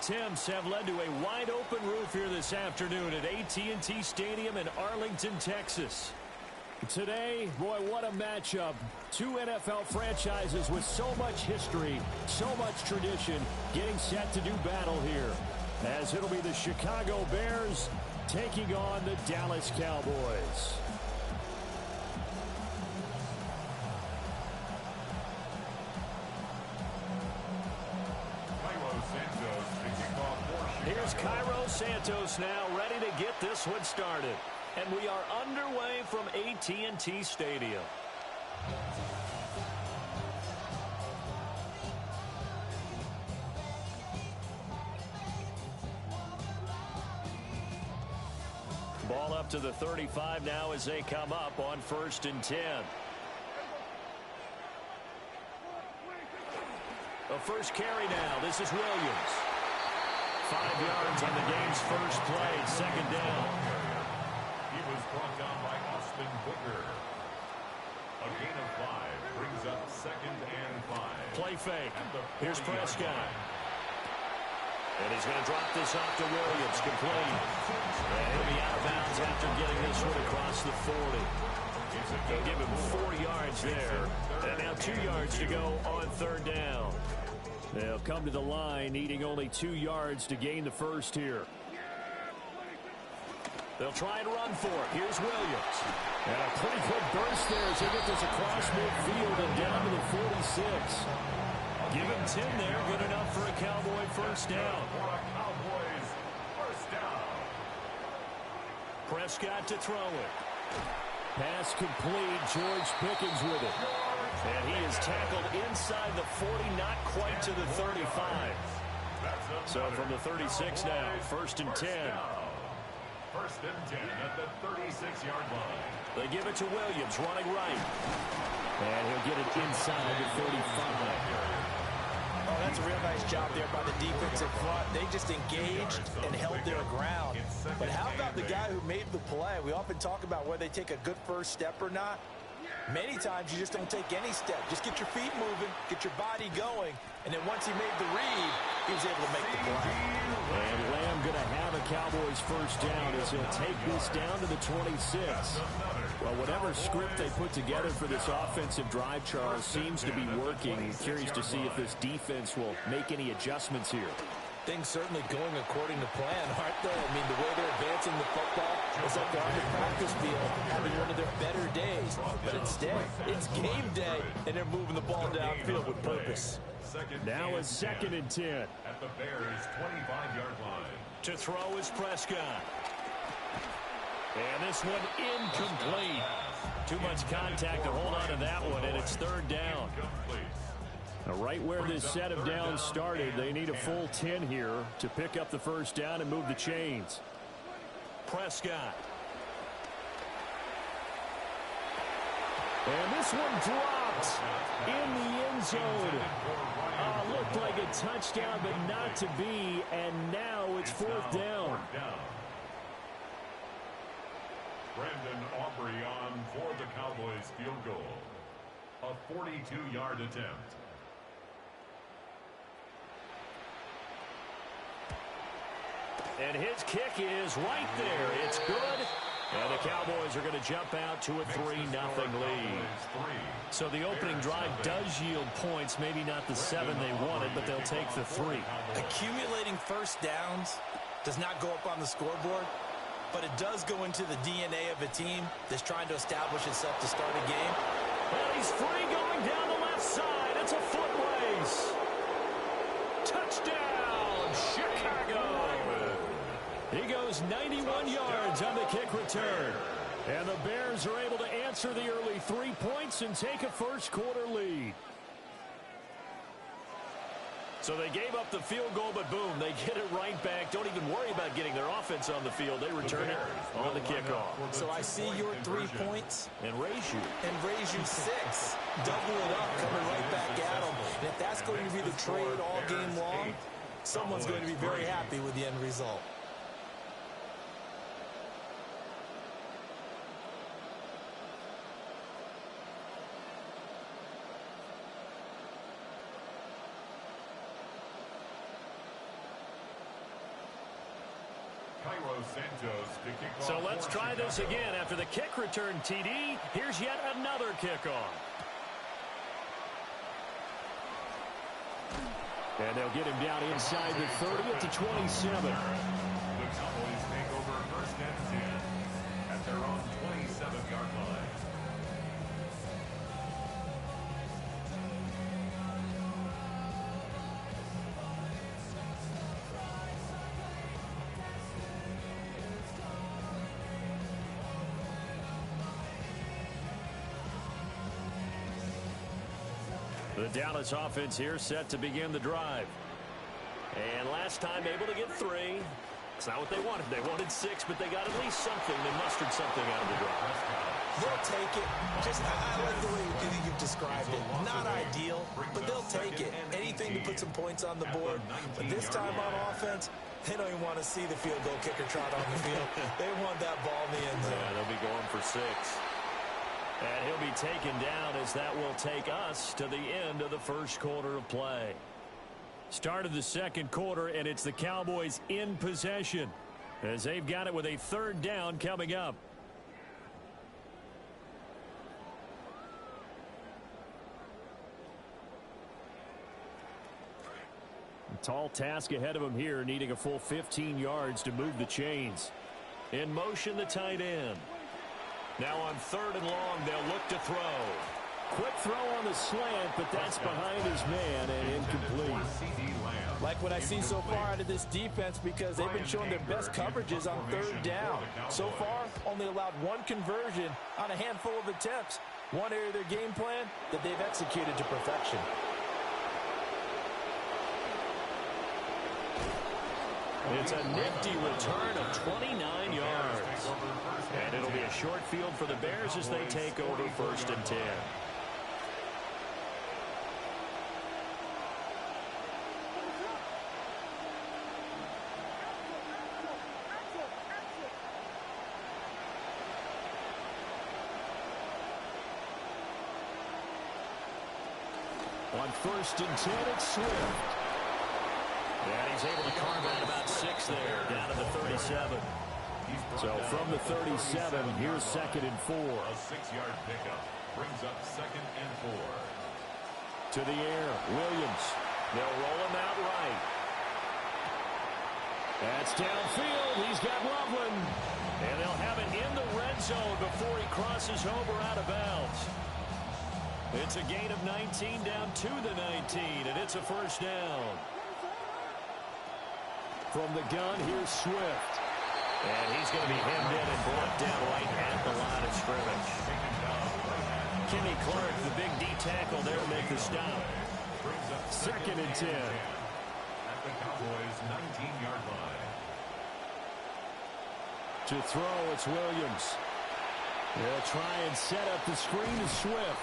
attempts have led to a wide-open roof here this afternoon at AT&T Stadium in Arlington, Texas. Today, boy, what a matchup. Two NFL franchises with so much history, so much tradition, getting set to do battle here. As it'll be the Chicago Bears taking on the Dallas Cowboys. Here's Cairo Santos now, ready to get this one started. And we are underway from AT&T Stadium. Ball up to the 35 now as they come up on 1st and 10. The first carry now. This is Williams. 5 yards on the game's first play. 2nd down. He was brought down by Austin Booker. A gain of 5 brings up 2nd and 5. Play fake. Here's Prescott. And he's going to drop this off to Williams. Complete. And he'll be out of bounds after getting this one across the 40. They'll give him 4 yards there. And now 2 yards to go on 3rd down. They'll come to the line, needing only 2 yards to gain the first here. They'll try and run for it. Here's Williams. And a pretty quick burst there as they get this across midfield and down to the 46. Give him 10 there. Good enough for a Cowboy first down. Prescott to throw it. Pass complete. George Pickens with it. And he is tackled inside the 40, not quite to the 35. So from the 36 now, 1st and 10. 1st and 10 at the 36-yard line. They give it to Williams, running right. And he'll get it inside the 35. Oh, that's a real nice job there by the defensive front. They just engaged and held their ground. But how about the guy who made the play? We often talk about whether they take a good first step or not. Many times you just don't take any step. Just get your feet moving, get your body going, and then once he made the read, he was able to make the play. And Lamb going to have a Cowboys first down as he'll take this down to the 26. Well, whatever script they put together for this offensive drive, Charles, seems to be working. Curious to see if this defense will make any adjustments here. Things certainly going according to plan, aren't they? I mean, the way they're advancing the football is like they're on the practice field having one of their better days. But instead, it's game day, and they're moving the ball downfield with purpose. Now a 2nd and 10. At the Bears' 25-yard line. To throw is Prescott. And this one incomplete. Too much contact to hold on to that one, and it's 3rd down. Now, right where this set of downs started, they need a full 10 here to pick up the first down and move the chains. Prescott. And this one dropped in the end zone. Looked like a touchdown, but not to be, and now it's 4th down. Brandon Aubrey on for the Cowboys field goal. A 42-yard attempt. And his kick is right there. It's good. And the Cowboys are going to jump out to a 3-0 lead. So the opening drive does yield points. Maybe not the 7 they wanted, but they'll take the 3. Accumulating first downs does not go up on the scoreboard, but it does go into the DNA of a team that's trying to establish itself to start a game. Well, he's free going down the left side. It's a foot race. Touchdown, Chicago. He goes 91 yards on the kick return. And the Bears are able to answer the early 3 points and take a first-quarter lead. So they gave up the field goal, but boom, they get it right back. Don't even worry about getting their offense on the field. They return it on the kickoff. So I see your 3 points. And raise you. And raise you 6. Double it up, coming right back at them. And if that's going to be the trade all game long, someone's going to be very happy with the end result. Cairo Santos to kick off. So let's try this again. After the kick return TD, here's yet another kickoff. And they'll get him down inside the 30 at the 27. The Cowboys take over first and 10 at their own 27-yard line. The Dallas offense here set to begin the drive. And last time able to get 3. It's not what they wanted. They wanted 6, but they got at least something. They mustered something out of the drive. They'll take it. I like the way you've described it. Not ideal, but they'll take it. Anything to put some points on the board. But this time on offense, they don't even want to see the field goal kicker trot on the field. They want that ball in the end zone. Yeah, they'll be going for 6. And he'll be taken down as that will take us to the end of the first quarter of play. Start of the second quarter, and it's the Cowboys in possession as they've got it with a 3rd down coming up. A tall task ahead of them here, needing a full 15 yards to move the chains. In motion, the tight end. Now on 3rd and long, they'll look to throw. Quick throw on the slant, but that's behind his man and incomplete. Like what I see so far out of this defense, because they've been showing their best coverages on 3rd down. So far, only allowed 1 conversion on a handful of attempts. One area of their game plan that they've executed to perfection. It's a nifty return of 29 yards. And it'll be a short field for the Bears as they take over 1st and 10. On 1st and 10, it's Swift. And he's able to carve out about 6 there, down to the 37. So from the 37, here's 2nd and 4. A 6-yard pickup brings up 2nd and 4. To the air, Williams. They'll roll him out right. That's downfield. He's got Loveland. And they'll have it in the red zone before he crosses over out of bounds. It's a gain of 19 down to the 19, and it's a 1st down. From the gun, here's Swift. And he's going to be hemmed in and brought down right at the line of scrimmage. Kenny Clark, the big D tackle there, will make the stop. 2nd and 10. At the Cowboys' 19-yard line. To throw, it's Williams. They'll try and set up the screen to Swift.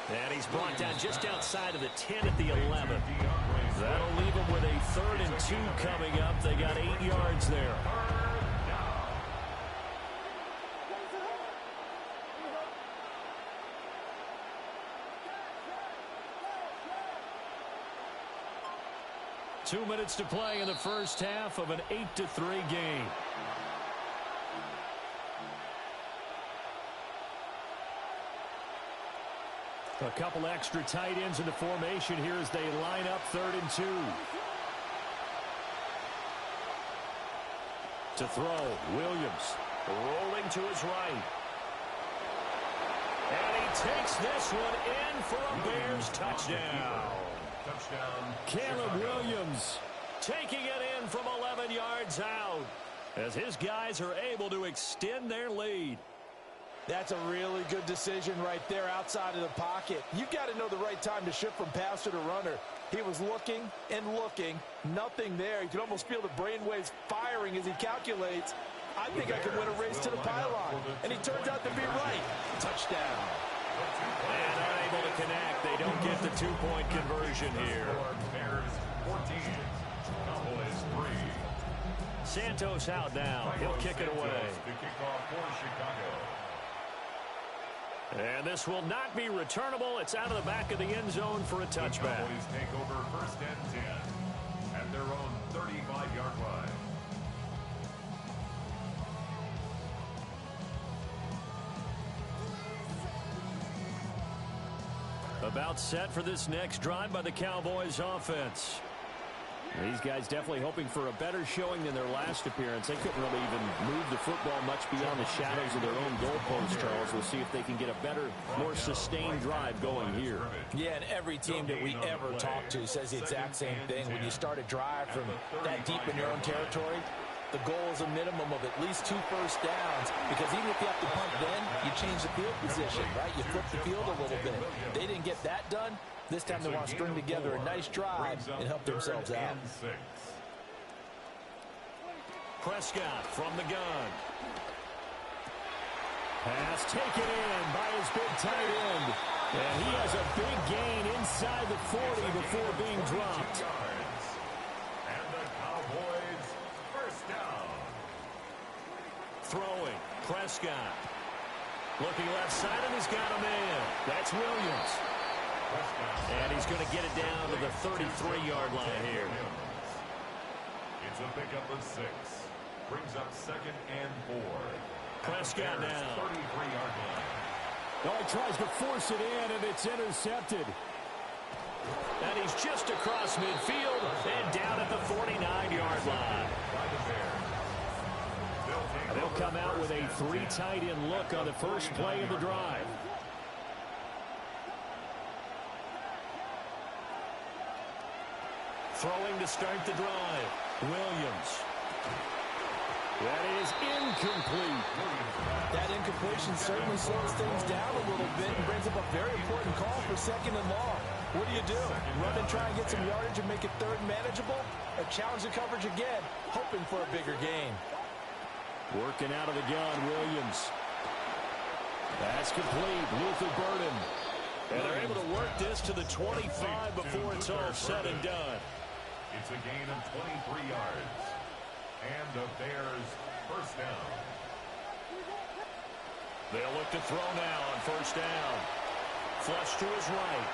And he's brought down just outside of the 10 at the 11. That'll leave him with a 3rd and 2 coming up. They got 8 yards there. Two minutes to play in the first half of an 8-3 game. A couple extra tight ends into formation here as they line up 3rd and 2. To throw, Williams rolling to his right. And he takes this one in for a Bears touchdown. Caleb Williams taking it in from 11 yards out as his guys are able to extend their lead. That's a really good decision right there outside of the pocket. You've got to know the right time to shift from passer to runner. He was looking and looking, nothing there. You can almost feel the brainwaves firing as he calculates. I think I can win a race to the pylon. And he turns out to be right. Touchdown. And unable to connect. They don't get the 2-point conversion here. Bears 14, Cowboys 3. Santos out now. He'll kick it away. The kickoff for Chicago. And this will not be returnable. It's out of the back of the end zone for a touchback. The Cowboys take over 1st and 10 at their own 35-yard line. About set for this next drive by the Cowboys offense. These guys definitely hoping for a better showing than their last appearance. They couldn't really even move the football much beyond the shadows of their own goalpost, Charles. We'll see if they can get a better, more sustained drive going here. Yeah, and every team that we ever talk to says the exact same thing. When you start a drive from that deep in your own territory, the goal is a minimum of at least 2 first downs, because even if you have to punt then, you change the field position, right? You flip the field a little bit. They didn't get that done. This time they want to string together a nice drive and help themselves out. Prescott from the gun. Pass taken in by his big tight end. And he has a big gain inside the 40 before being dropped. And the Cowboys first down. Throwing. Prescott. Looking left side, and he's got a man. That's Williams. And he's going to get it down to the 33-yard line here. It's a pickup of 6. Brings up 2nd and 4. Prescott now. 33-yard line. Oh, he tries to force it in, and it's intercepted. And he's just across midfield and down at the 49-yard line. They'll come out with a 3 tight end look on the first play of the drive. Throwing to start the drive. Williams. That is incomplete. That incompletion certainly slows things down a little bit and brings up a very important call for 2nd and long. What do? Run and try and get some yardage and make it 3rd manageable? Or challenge the coverage again, hoping for a bigger gain? Working out of the gun, Williams. That's complete. Luther Burden. And they're able to work this to the 25 before it's all said and done. It's a gain of 23 yards. And the Bears first down. They'll look to throw now on first down. Flush to his right.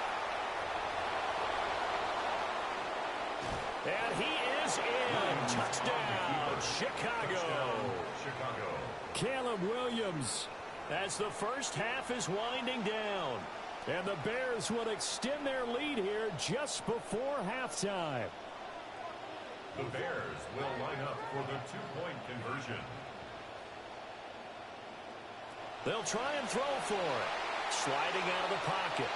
And he is in. Touchdown, Chicago. Caleb Williams, as the first half is winding down. And the Bears will extend their lead here just before halftime. The Bears will line up for the 2-point conversion. They'll try and throw for it. Sliding out of the pocket.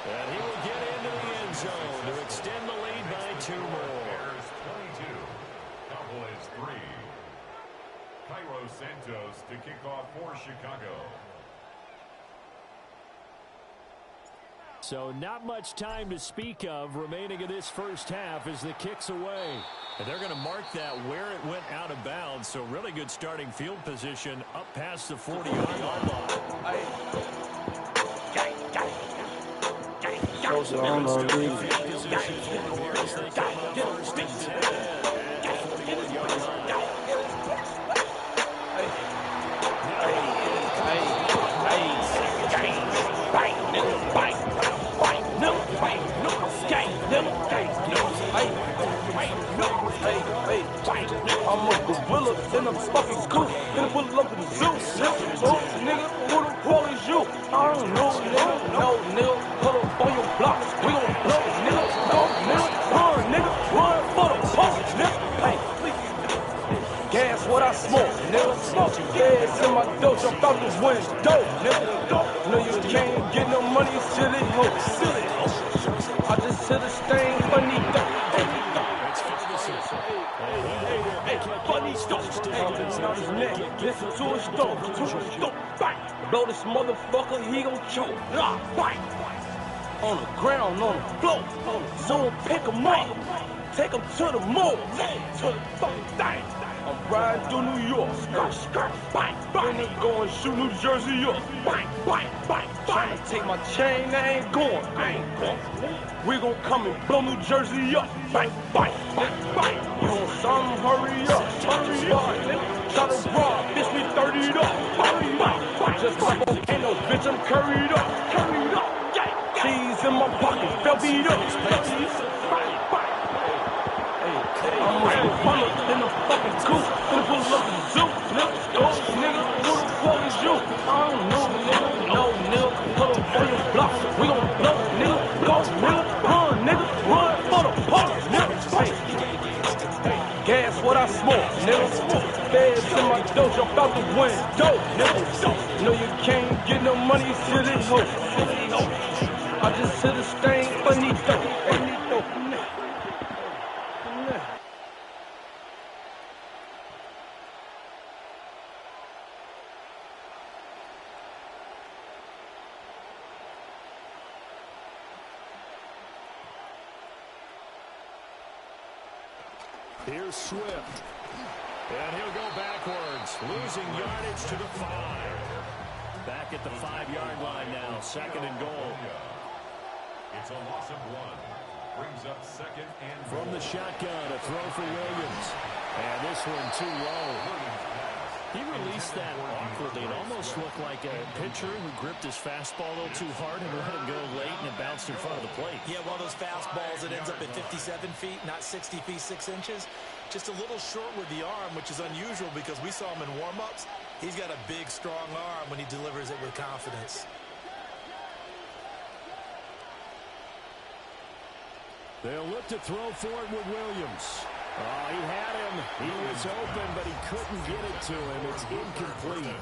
And he will get into the end zone to extend the lead by 2 more. Bears 22, Cowboys 3. Cairo Santos to kick off for Chicago. So not much time to speak of remaining in this first half as the kick's away. And they're going to mark that where it went out of bounds. So really good starting field position up past the 40-yard line. Those are on the league. I'm a gorilla in a fucking coop, in a bullet up in the zoo. Nigga, who the hell is you? I don't know, nigga. No, nigga, pull up on your block. We gon' blow, nigga. Go, nigga, run for the punch, nigga. Hey, gas what I smoke, nigga. Gas in my dope, jump out the window, nigga. No, you can't get no money, silly hoe, silly. I just hit a stain, funny dope. Funny stuff. Listen to his dope. Blow this motherfucker, he gon' choke. Bang. On the ground, on the floor. So pick him up. Take him to the mall. To the fucking thing. I'm riding through New York. Skirt, bang, bang. Then going shoot New Jersey up. Bang, bang, bang. Tryna take my chain, I ain't going. We gon' come and blow New Jersey up. Bang, bang, bang, bang. You want some? Hurry up. Hurry up. Shot a broad, bitch, me 30'd up. Hurry up. Just like ain't no bitch, I'm curried up. Curried up. Cheese in my pocket, felt beat up. I'm a runner in the fucking coop. Finna pull up the zoo. Nigga, who the fuck is you? I don't know, nigga. No, nigga. Pull up on your block. We gon' blow. what I smoke, nigga. Feds in my dope, jump out the window, nigga. No, you can't get no money, silly hoe. I just hit a stain, bonito. Here's Swift. And he'll go backwards, losing yardage to the 5. Back at the 5-yard line now, 2nd and goal. It's a loss of 1. Brings up 2nd and goal. From the shotgun, a throw for Williams. And this one too low. He released that awkwardly. It almost looked like a pitcher who gripped his fastball a little too hard and let it go late, and it bounced in front of the plate. Yeah, one of those fastballs that ends up at 57 feet, not 60 feet, 6 inches. Just a little short with the arm, which is unusual because we saw him in warm-ups. He's got a big, strong arm when he delivers it with confidence. They'll look to throw for it with Williams. Oh, he had him. He was open, but he couldn't get it to him. It's incomplete.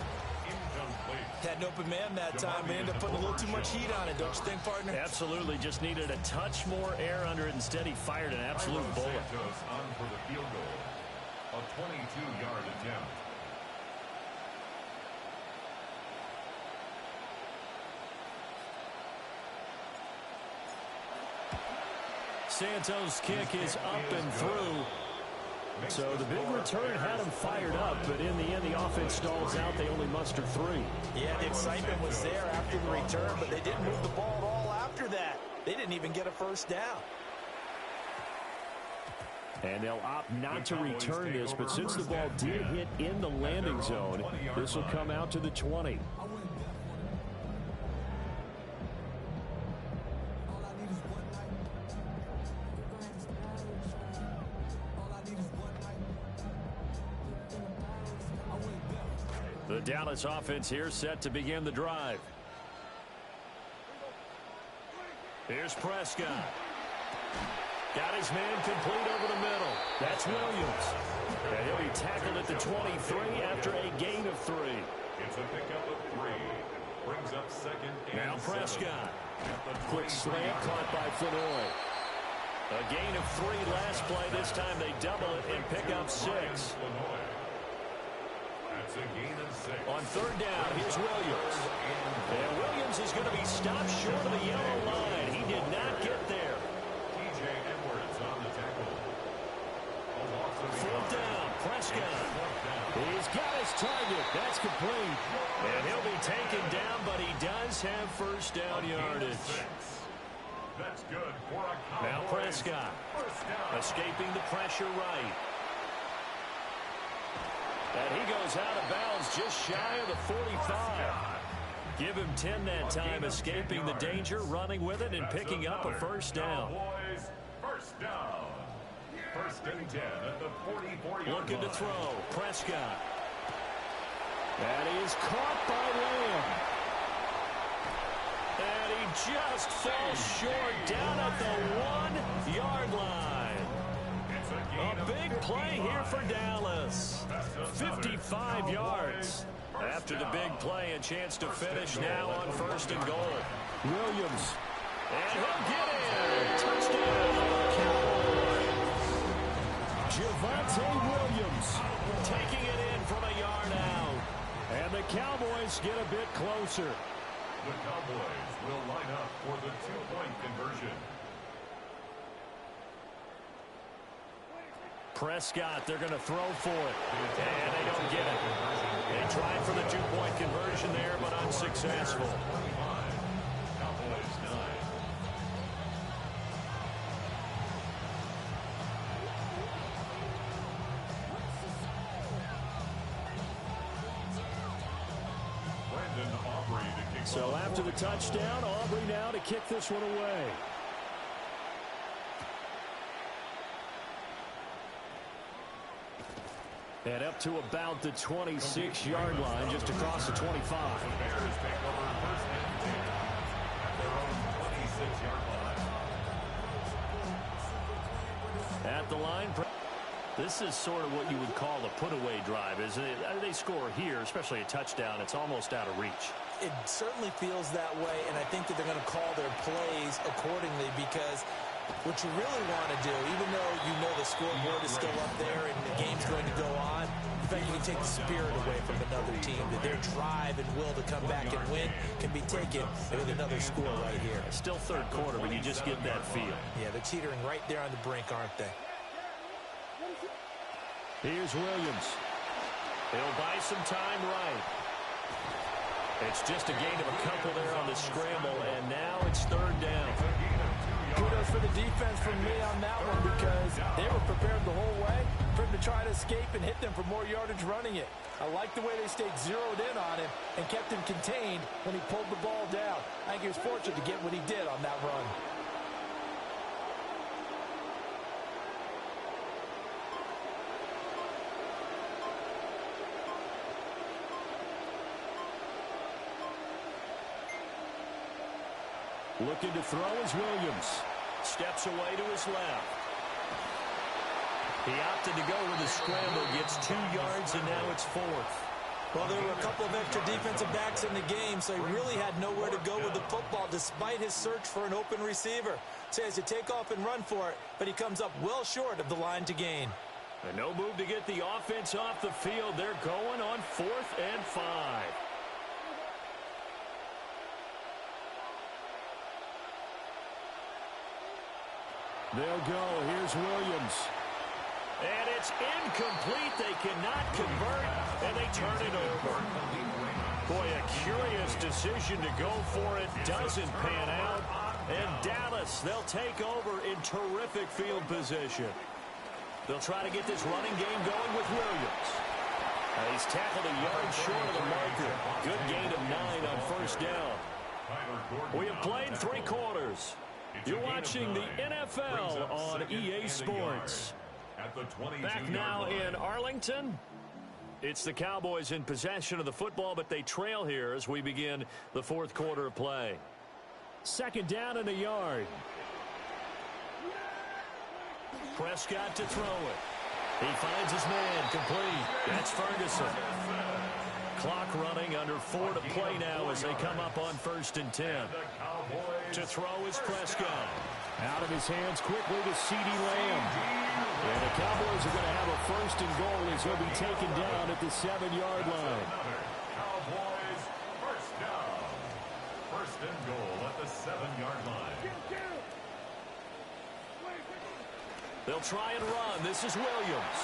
Had an open man that time. We ended up putting a little too much heat on it, don't you think, partner? Absolutely. Just needed a touch more air under it. Instead, he fired an absolute bullet. On for the field goal. A 22-yard attempt. Santos' kick is up and through. So the big return had him fired up, but in the end, the offense stalls out. They only muster 3. Yeah, the excitement was there after the return, but they didn't move the ball at all after that. They didn't even get a first down. And they'll opt not to return this, but since the ball did hit in the landing zone, this will come out to the 20. The Dallas offense here set to begin the drive. Here's Prescott. Got his man complete over the middle. That's Williams. And he'll be tackled at the 23 after a gain of 3. It's a pickup of 3. Brings up 2nd and now Prescott. Quick slant caught by Flournoy. A gain of 3 last play. This time they double it and pick up 6. That's a gain of 6. On 3rd down, here's Williams. And Williams is going to be stopped short of the yellow line. He did not get there. TJ Edwards on the tackle. 4th down, Prescott. He's got his target. That's complete. And he'll be taken down, but he does have first down yardage. That's good for a Cowboys. Now Prescott escaping the pressure right. And he goes out of bounds just shy of the 45. Give him 10 that time, escaping the danger, running with it, and picking up a first down. First down. 1st and 10 at the 44-yard line. Looking to throw. Prescott. And he is caught by Lamb. And he just falls short down at the 1-yard line. A big play here for Dallas. 55 yards. After the big play, a chance to finish now on 1st and goal. Williams. And he'll get in. Touchdown. Javonte Williams taking it in from a yard out. And the Cowboys get a bit closer. The Cowboys will line up for the 2-point conversion. Prescott, they're going to throw for it. And they don't get it. They tried for the 2-point conversion there, but unsuccessful. Cowboys 9. Brandon Aubrey to kick. So after the touchdown, Aubrey now to kick this one away. And up to about the 26-yard line, just across the 25. The Bears take over 1st and 10 at their own 26-yard line. At the line, the This is sort of what you would call a put-away drive, isn't it? They score here, especially a touchdown. It's almost out of reach. It certainly feels that way, and I think that they're going to call their plays accordingly, because what you really want to do, even though you know the scoreboard is still up there and the game's going to go on, in fact, you can take the spirit away from another team, that their drive and will to come back and win can be taken with another score right here. Still third quarter, but you just get that feel. Yeah, they're teetering right there on the brink, aren't they? Here's Williams. He'll buy some time right. It's just a gain of a couple there on the scramble, and now it's third down. Kudos for the defense from me on that one, because they were prepared the whole way for him to try to escape and hit them for more yardage running it. I like the way they stayed zeroed in on him and kept him contained when he pulled the ball down. I think he was fortunate to get what he did on that run. Looking to throw is Williams. Steps away to his left. He opted to go with the scramble, gets 2 yards, and now it's fourth. Well, there were a couple of extra defensive backs in the game, so he really had nowhere to go with the football despite his search for an open receiver. So he has to take off and run for it, but he comes up well short of the line to gain. And no move to get the offense off the field. They're going on 4th and 5. They'll go. Here's Williams. And it's incomplete. They cannot convert, and they turn it over. Boy, a curious decision to go for it. Doesn't pan out. And Dallas, they'll take over in terrific field position. They'll try to get this running game going with Williams. He's tackled a yard short of the marker. Good gain of 9 on first down. We have played 3 quarters. You're watching the NFL on EA Sports. Back now in Arlington. It's the Cowboys in possession of the football, but they trail here as we begin the 4th quarter of play. 2nd down and a yard. Prescott to throw it. He finds his man, complete. That's Ferguson. Clock running, under 4 to play now as they come up on 1st and 10. To throw is Prescott. Out of his hands quickly to CeeDee Lamb. And the Cowboys are going to have a 1st and goal as he'll be taken down at the 7-yard line. Cowboys 1st down. 1st and goal at the 7-yard line. They'll try and run. This is Williams.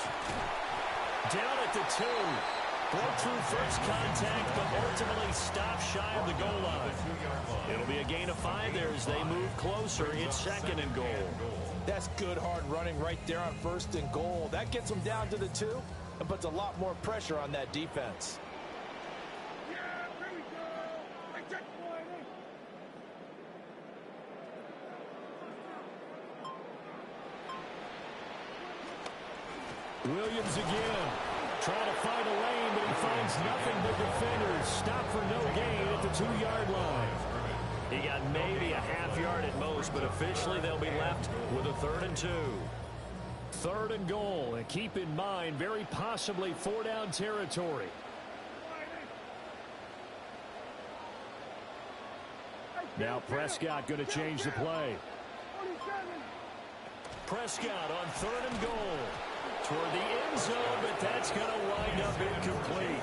Down at the 2. Broke through first contact, but ultimately stopped shy of the goal line. It'll be a gain of 5 there as they move closer. It's 2nd and goal. That's good hard running right there on 1st and goal. That gets them down to the 2 and puts a lot more pressure on that defense. Williams again. Trying to find a lane, but he finds nothing but defenders. Stop for no gain at the 2-yard line. He got maybe a half yard at most, but officially they'll be left with a 3rd and 2. 3rd and goal, and keep in mind, very possibly 4-down territory. Now Prescott going to change the play. Prescott on 3rd and goal. Toward the end zone, but that's going to wind up incomplete.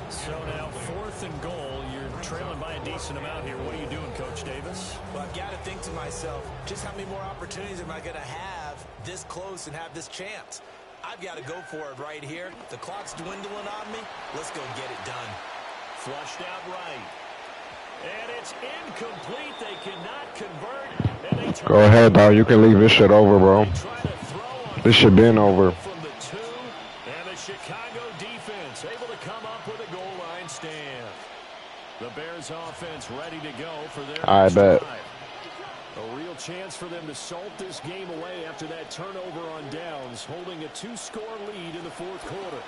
So now 4th and goal. You're trailing by a decent amount here. What are you doing, Coach Davis? Well, I've got to think to myself, just how many more opportunities am I going to have this close and have this chance? I've got to go for it right here. The clock's dwindling on me. Let's go get it done. Flushed out right. And it's incomplete. They cannot convert. And they Go ahead, dog. You can leave this shit over, bro. This should been over. From the 2, and the Chicago defense able to come up with a goal line stand. The Bears offense ready to go for their I bet. drive. A real chance for them to salt this game away after that turnover on downs, holding a 2-score lead in the 4th quarter.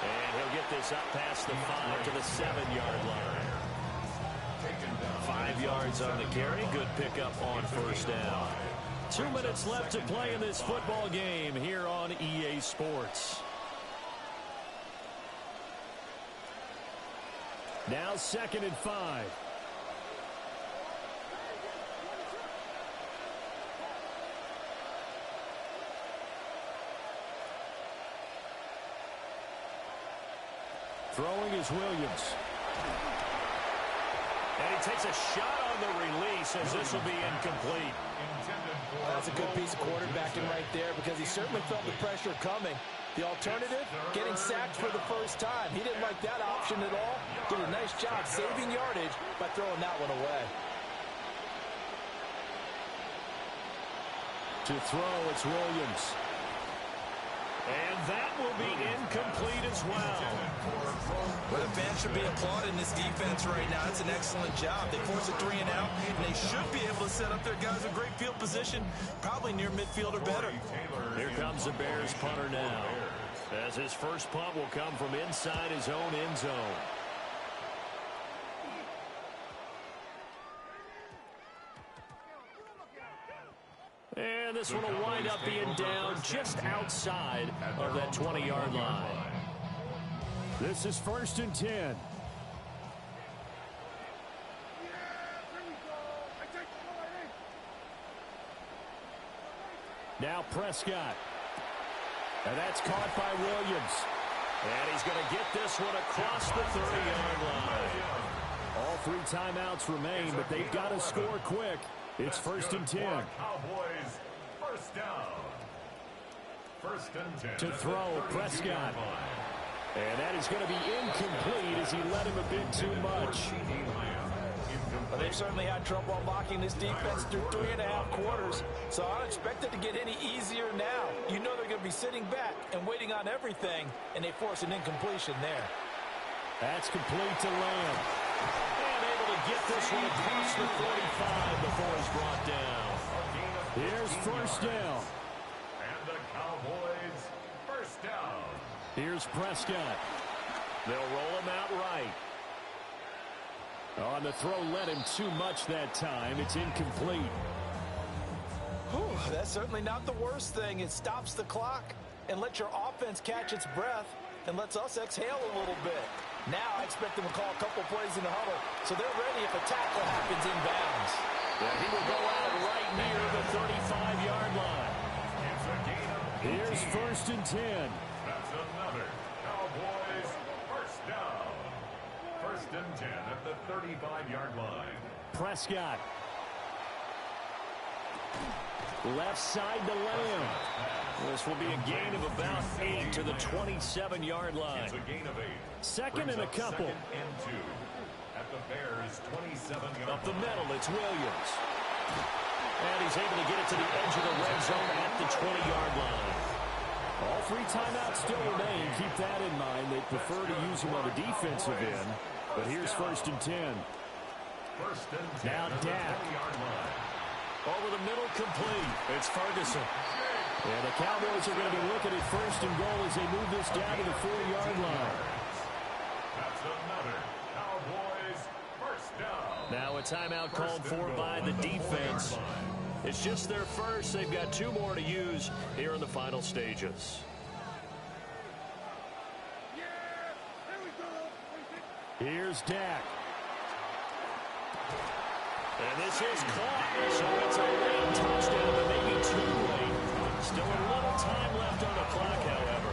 And he'll get this up past the 5 to the 7-yard line. 5 yards on the carry. Good pickup on 1st down. 2 minutes left to play in this football game here on EA Sports. Now 2nd and 5. Throwing is Williams. And he takes a shot on the release as this will be incomplete. That's a good piece of quarterbacking right there because he certainly felt the pressure coming. The alternative, getting sacked for the first time. He didn't like that option at all. Did a nice job saving yardage by throwing that one away. To throw, it's Williams. And that will be incomplete as well. Well, the fans should be applauding this defense right now. It's an excellent job. They force a 3 and out, and they should be able to set up their guys in great field position, probably near midfield or better. Here comes the Bears punter now, as his first punt will come from inside his own end zone. And this one will wind up being down just outside of that 20-yard line. This is 1st and 10. Now Prescott. And that's caught by Williams. And he's going to get this one across the 30-yard line. All 3 timeouts remain, but they've got to score quick. It's 1st and 10. Cowboys, first down. 1st and 10. To throw, Prescott. And that is going to be incomplete as he let him a bit too much. Well, they've certainly had trouble unlocking this defense through 3.5 quarters, so I don't expect it to get any easier now. You know they're going to be sitting back and waiting on everything, and they force an incompletion there. That's complete to Lamb. And able to get this one across the 45 before he's brought down. Here's 1st down. And the Cowboys, first down. Here's Prescott. They'll roll him out right. On the throw, led him too much that time. It's incomplete. Whew, that's certainly not the worst thing. It stops the clock and lets your offense catch its breath and lets us exhale a little bit. Now I expect them to call a couple plays in the huddle, so they're ready if a tackle happens inbounds. Yeah, he will go out right near the 35-yard line. Here's 1st and 10. That's another Cowboys first down. 1st and 10 at the 35-yard line. Prescott. Left side to Lamb. This will be a gain of about 8 to the 27-yard line. It's a gain of 8. 2nd and a couple. 2nd and 2 at the Bears' 27-yard line. Up the middle, it's Williams. And he's able to get it to the edge of the red zone at the 20-yard line. All 3 timeouts still remain. Keep that in mind. They prefer to use them on the defensive end. But here's 1st and 10. 1st and 10 Now at the Dak. 20-yard line. Over the middle, complete. It's Ferguson. And the Cowboys are going to be looking at 1st and goal as they move this down to the 4-yard line. That's another Cowboys first down. Now a timeout called for by the defense. It's just their first. They've got 2 more to use here in the final stages. Here's Dak. And this is caught. So it's a late touchdown, but maybe too late. Still a little time left on the clock, however.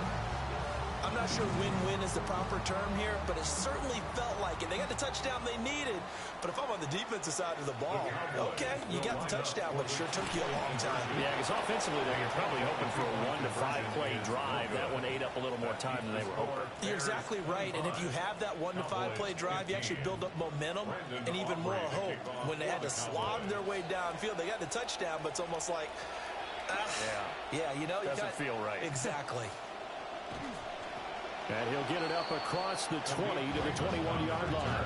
I'm not sure win-win is the proper term here, but it certainly felt like it. They got the touchdown they needed. But if I'm on the defensive side of the ball, okay, you got the touchdown, but it sure took you a long time. Yeah, because offensively there, you're probably hoping for a 1 to 5 play drive. That one ate up a little more time than they were hoping. You're exactly right, and if you have that 1 to 5 play drive, you actually build up momentum and even more hope. When they had to slog their way downfield, they got the touchdown, but it's almost like, yeah, you know, doesn't feel right. Exactly. And he'll get it up across the 20 to the 21-yard line.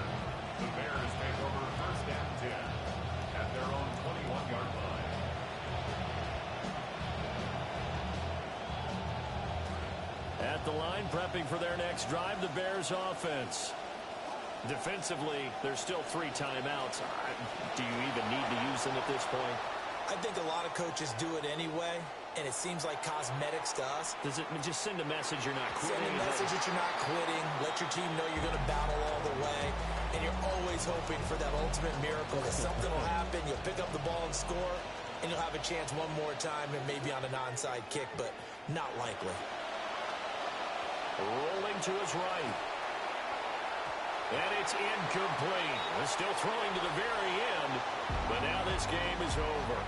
The Bears take over 1st and 10 at their own 21-yard line. At the line, prepping for their next drive, the Bears offense. Defensively, there's still 3 timeouts. Do you even need to use them at this point? I think a lot of coaches do it anyway, and it seems like cosmetics to us. Does it just send a message you're not quitting? Send a message that you're not quitting. Let your team know you're going to battle all the way. And you're always hoping for that ultimate miracle that something will happen, you'll pick up the ball and score, and you'll have a chance one more time and maybe on an onside kick, but not likely. Rolling to his right. And it's incomplete. They're still throwing to the very end, but now this game is over.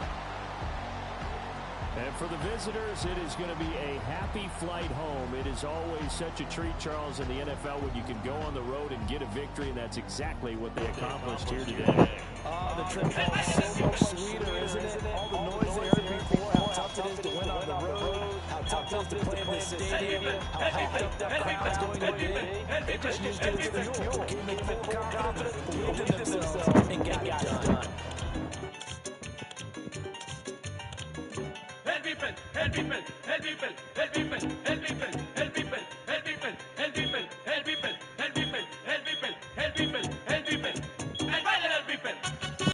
And for the visitors, it is going to be a happy flight home. It is always such a treat, Charles, in the NFL when you can go on the road and get a victory, and that's exactly what they accomplished here today. The trip home is so much sweeter, isn't it? All the noise they heard before, how tough it is to win on the road, how tough it is to play in this stadium, how hyped up that crowd's going to be. They just used it as fuel. Came in full confidence, believed in themselves, and got it done. Help people, help people, help people, help people, help people, help people.